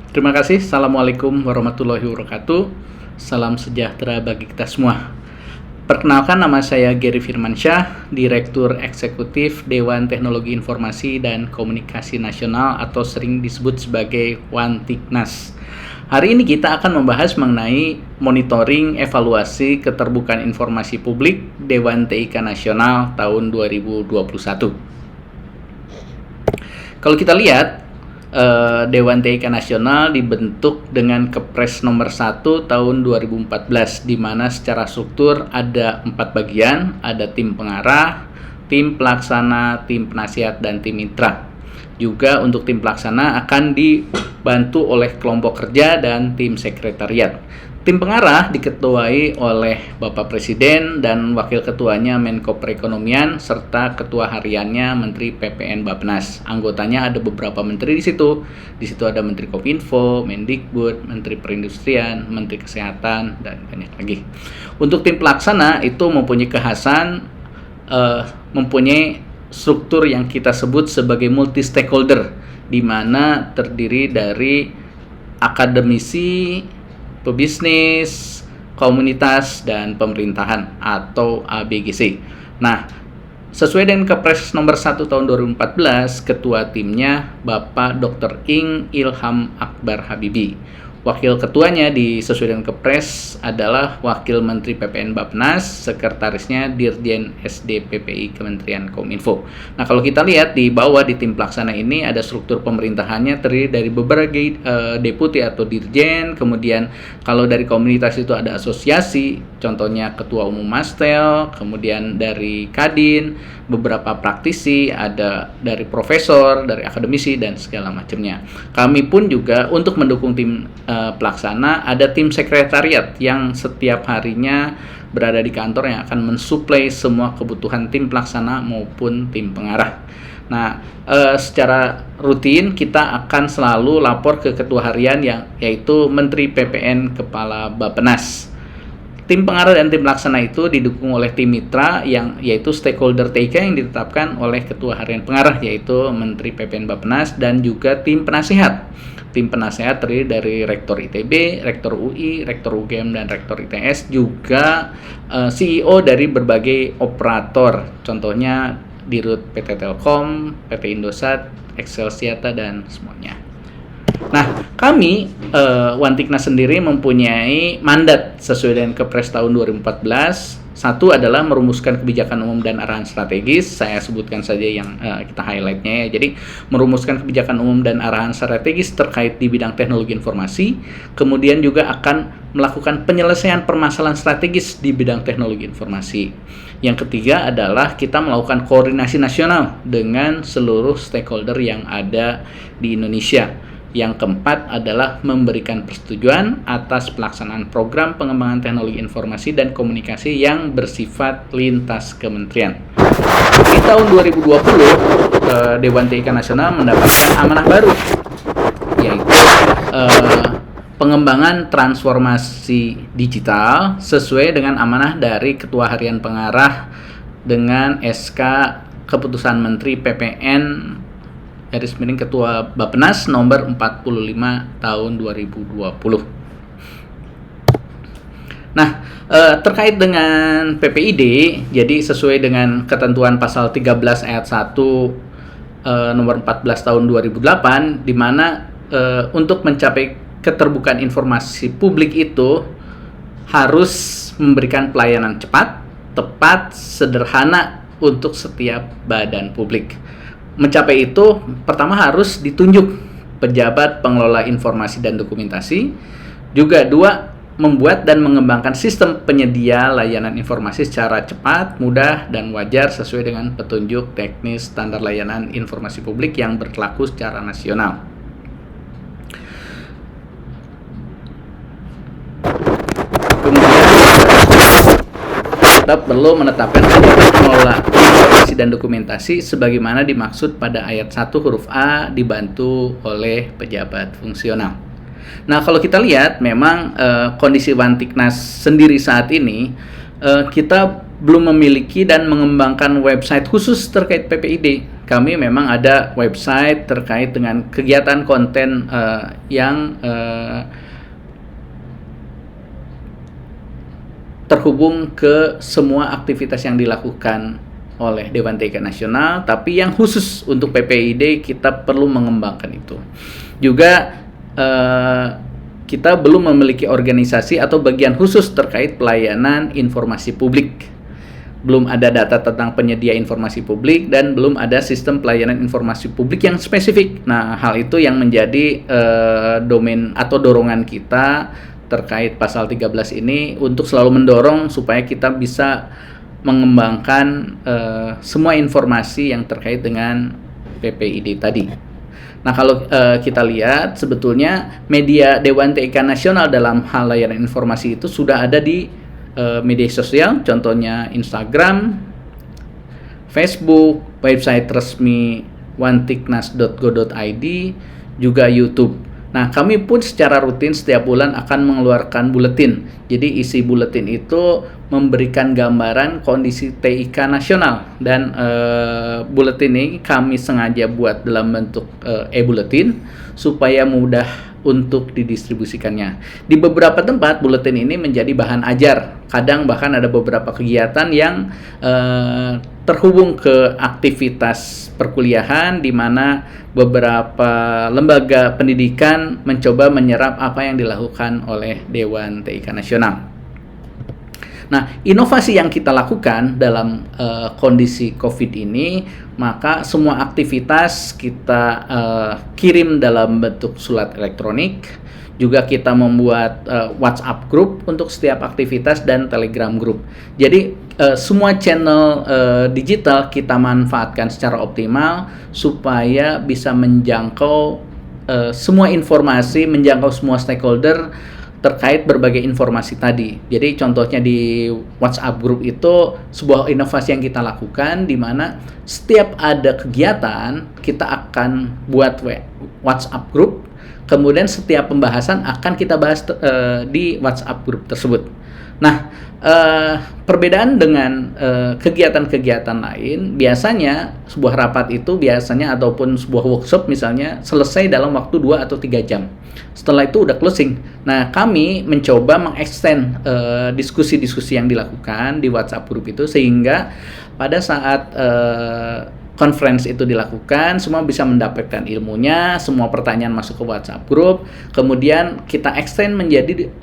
Terima kasih. Assalamualaikum warahmatullahi wabarakatuh. Salam sejahtera bagi kita semua. Perkenalkan, nama saya Gary Firmansyah, Direktur Eksekutif Dewan Teknologi Informasi dan Komunikasi Nasional atau sering disebut sebagai Wantiknas. Hari ini kita akan membahas mengenai monitoring evaluasi keterbukaan informasi publik Dewan TIK Nasional tahun 2021. Kalau kita lihat, Dewan TIK Nasional dibentuk dengan Kepres nomor 1 tahun 2014, di mana secara struktur ada 4 bagian, ada tim pengarah, tim pelaksana, tim penasihat, dan tim mitra. Juga untuk tim pelaksana akan dibantu oleh kelompok kerja dan tim sekretariat. Tim pengarah diketuai oleh Bapak Presiden dan Wakil Ketuanya Menko Perekonomian serta Ketua Hariannya Menteri PPN Bappenas. Anggotanya ada beberapa menteri di situ. Di situ ada Menteri Kominfo, Mendikbud, Menteri Perindustrian, Menteri Kesehatan, dan banyak lagi. Untuk tim pelaksana itu mempunyai kekhasan, mempunyai struktur yang kita sebut sebagai multi stakeholder, di mana terdiri dari akademisi, pebisnis, komunitas, dan pemerintahan atau ABGC. Nah, sesuai dengan Kepres nomor 1 tahun 2014, ketua timnya Bapak Dr. Ing Ilham Akbar Habibi. Wakil ketuanya sesuai dengan Kepres adalah Wakil Menteri PPN Bappenas, sekretarisnya Dirjen SDPPI Kementerian Kominfo. Nah, kalau kita lihat di bawah di tim pelaksana ini ada struktur pemerintahannya terdiri dari beberapa deputi atau dirjen, kemudian kalau dari komunitas itu ada asosiasi, contohnya Ketua Umum Mastel, kemudian dari Kadin, beberapa praktisi, ada dari profesor, dari akademisi, dan segala macamnya. Kami pun juga untuk mendukung tim pelaksana ada tim sekretariat yang setiap harinya berada di kantor yang akan mensuplai semua kebutuhan tim pelaksana maupun tim pengarah. Nah, secara rutin kita akan selalu lapor ke ketua harian yaitu Menteri PPN Kepala Bappenas. Tim pengarah dan tim pelaksana itu didukung oleh tim mitra yaitu stakeholder TIK yang ditetapkan oleh ketua harian pengarah yaitu Menteri PPN Bappenas, dan juga tim penasehat. Tim penasehat terdiri dari Rektor ITB, Rektor UI, Rektor UGM, dan Rektor ITS, juga CEO dari berbagai operator, contohnya Dirut PT Telkom, PT Indosat, Excelsiata, dan semuanya. Nah, kami Wantiknas sendiri mempunyai mandat sesuai dengan Kepres tahun 2014. Satu adalah merumuskan kebijakan umum dan arahan strategis. Saya sebutkan saja yang kita highlightnya ya. Jadi, merumuskan kebijakan umum dan arahan strategis terkait di bidang teknologi informasi. Kemudian juga akan melakukan penyelesaian permasalahan strategis di bidang teknologi informasi. Yang ketiga adalah kita melakukan koordinasi nasional dengan seluruh stakeholder yang ada di Indonesia. Yang keempat adalah memberikan persetujuan atas pelaksanaan program pengembangan teknologi informasi dan komunikasi yang bersifat lintas kementerian. Di tahun 2020, Dewan TIK Nasional mendapatkan amanah baru, yaitu pengembangan transformasi digital sesuai dengan amanah dari Ketua Harian Pengarah dengan SK Keputusan Menteri PPN Ketua Bappenas nomor 45 tahun 2020. Nah, terkait dengan PPID, jadi sesuai dengan ketentuan pasal 13 ayat 1 nomor 14 tahun 2008, di mana untuk mencapai keterbukaan informasi publik itu harus memberikan pelayanan cepat, tepat, sederhana untuk setiap badan publik. Mencapai itu, pertama harus ditunjuk pejabat pengelola informasi dan dokumentasi. Juga dua, membuat dan mengembangkan sistem penyedia layanan informasi secara cepat, mudah, dan wajar sesuai dengan petunjuk teknis standar layanan informasi publik yang berlaku secara nasional. Kemudian tetap perlu menetapkan pejabat pengelola informasi dan dokumentasi sebagaimana dimaksud pada ayat 1 huruf A dibantu oleh pejabat fungsional. Nah, kalau kita lihat memang kondisi Wantiknas sendiri saat ini kita belum memiliki dan mengembangkan website khusus terkait PPID. Kami memang ada website terkait dengan kegiatan konten yang terhubung ke semua aktivitas yang dilakukan oleh Dewan TIK Nasional, tapi yang khusus untuk PPID kita perlu mengembangkan itu. Juga kita belum memiliki organisasi atau bagian khusus terkait pelayanan informasi publik. Belum ada data tentang penyedia informasi publik dan belum ada sistem pelayanan informasi publik yang spesifik. Nah, hal itu yang menjadi domain atau dorongan kita terkait pasal 13 ini untuk selalu mendorong supaya kita bisa mengembangkan semua informasi yang terkait dengan PPID tadi. Nah, kalau kita lihat sebetulnya media Dewan TIK Nasional dalam hal layanan informasi itu sudah ada di media sosial, contohnya Instagram, Facebook, website resmi wantiknas.go.id, juga YouTube. Nah, kami pun secara rutin setiap bulan akan mengeluarkan buletin. Jadi isi buletin itu memberikan gambaran kondisi TIK nasional, dan buletin ini kami sengaja buat dalam bentuk e-buletin supaya mudah untuk didistribusikannya. Di beberapa tempat buletin ini menjadi bahan ajar. Kadang bahkan ada beberapa kegiatan yang terhubung ke aktivitas perkuliahan di mana beberapa lembaga pendidikan mencoba menyerap apa yang dilakukan oleh Dewan TIK Nasional. Nah, inovasi yang kita lakukan dalam kondisi COVID ini, maka semua aktivitas kita kirim dalam bentuk surat elektronik. Juga kita membuat WhatsApp group untuk setiap aktivitas dan Telegram group. Jadi semua channel digital kita manfaatkan secara optimal supaya bisa menjangkau semua informasi, menjangkau semua stakeholder terkait berbagai informasi tadi. Jadi contohnya di WhatsApp group itu sebuah inovasi yang kita lakukan di mana setiap ada kegiatan kita akan buat WhatsApp group. Kemudian setiap pembahasan akan kita bahas di WhatsApp group tersebut. Nah, perbedaan dengan kegiatan-kegiatan lain, biasanya sebuah rapat itu biasanya ataupun sebuah workshop misalnya selesai dalam waktu 2 atau 3 jam. Setelah itu udah closing. Nah, kami mencoba mengextend diskusi-diskusi yang dilakukan di WhatsApp group itu sehingga pada saat conference itu dilakukan, semua bisa mendapatkan ilmunya, semua pertanyaan masuk ke WhatsApp group, kemudian kita extend menjadi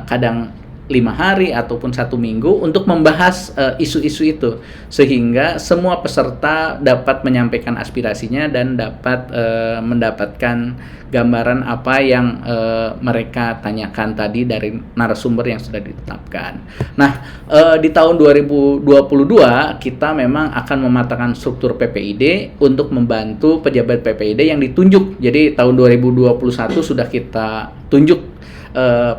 kadang 5 hari ataupun 1 minggu untuk membahas isu-isu itu, sehingga semua peserta dapat menyampaikan aspirasinya dan dapat mendapatkan gambaran apa yang mereka tanyakan tadi dari narasumber yang sudah ditetapkan. Nah, di tahun 2022 kita memang akan mematangkan struktur PPID untuk membantu pejabat PPID yang ditunjuk. Jadi tahun 2021 sudah kita tunjuk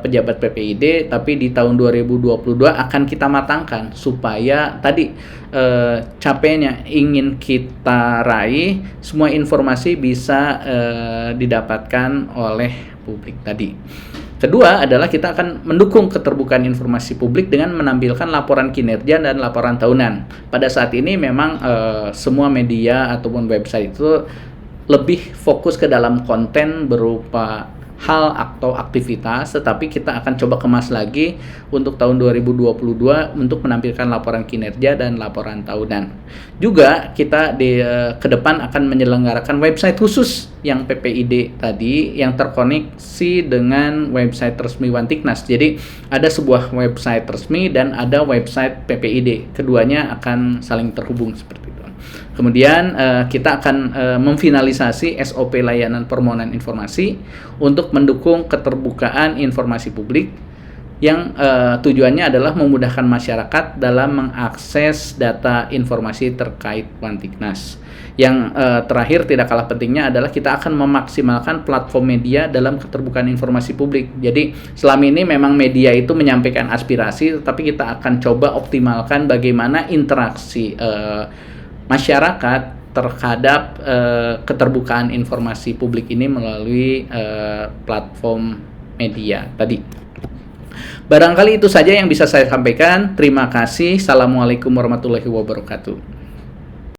pejabat PPID, tapi di tahun 2022 akan kita matangkan supaya tadi capainya ingin kita raih, semua informasi bisa didapatkan oleh publik tadi. Kedua adalah kita akan mendukung keterbukaan informasi publik dengan menampilkan laporan kinerja dan laporan tahunan. Pada saat ini memang semua media ataupun website itu lebih fokus ke dalam konten berupa hal atau aktivitas, tetapi kita akan coba kemas lagi untuk tahun 2022 untuk menampilkan laporan kinerja dan laporan tahunan. Juga kita ke depan akan menyelenggarakan website khusus yang PPID tadi yang terkoneksi dengan website resmi Wantiknas. Jadi ada sebuah website resmi dan ada website PPID. Keduanya akan saling terhubung seperti itu. Kemudian kita akan memfinalisasi SOP layanan permohonan informasi untuk mendukung keterbukaan informasi publik yang tujuannya adalah memudahkan masyarakat dalam mengakses data informasi terkait Wantiknas. Yang terakhir tidak kalah pentingnya adalah kita akan memaksimalkan platform media dalam keterbukaan informasi publik. Jadi selama ini memang media itu menyampaikan aspirasi, tetapi kita akan coba optimalkan bagaimana interaksi masyarakat terhadap keterbukaan informasi publik ini melalui platform media tadi. Barangkali itu saja yang bisa saya sampaikan. Terima kasih. Assalamualaikum warahmatullahi wabarakatuh.